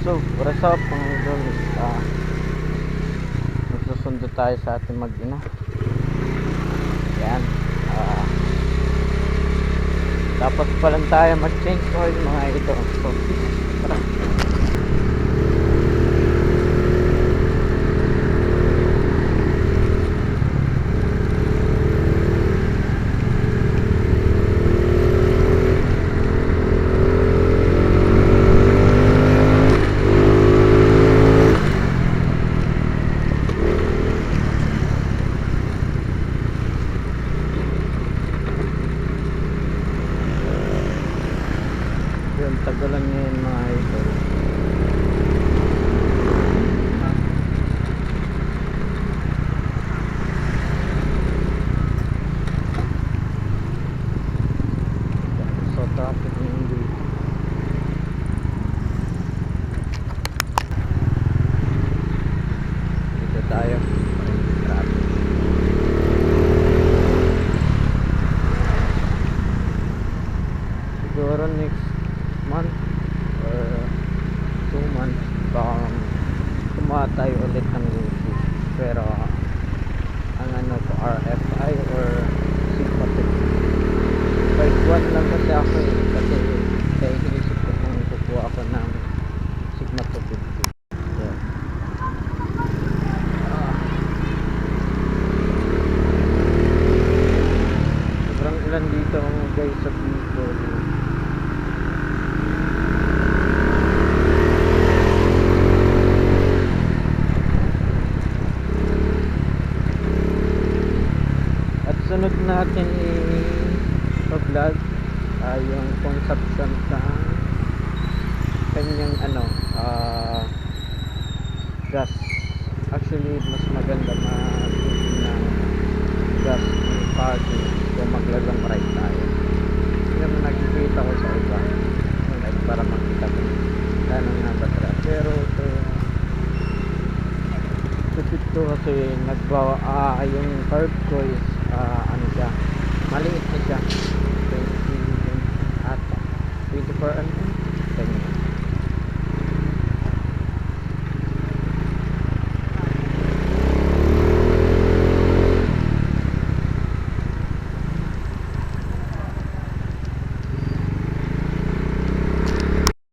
So, what's up mga idol? Magsusundo tayo sa ating mag-ina. Yan. Dapat pa lang tayo mag-change oil mga idol. So, tara. Yung tagalan ngayon mga idol. So traffic ngayon dito. Dito tayo. Traffic. Siguro next month or 2 months baka gumawa tayo ulit ng Lucy, pero ang ano to RFI or Sigma 50. First one lang kasi ako kasi iniisip ko kung kukuha ako ng Sigma 250. Yeah. Sobrang ulan dito guys sa Bicol. Sunod natin i-vlog yung consumption ng kanyang gas. Actually mas maganda mag-use ng gas ng party kung maglalang right tayo. Yung nakikita ko sa iba para makita ko tanong nga ba tara, pero ito kasi nagbawa yung curve ko is ano siya, maliit na siya, 20 ata 24 mm.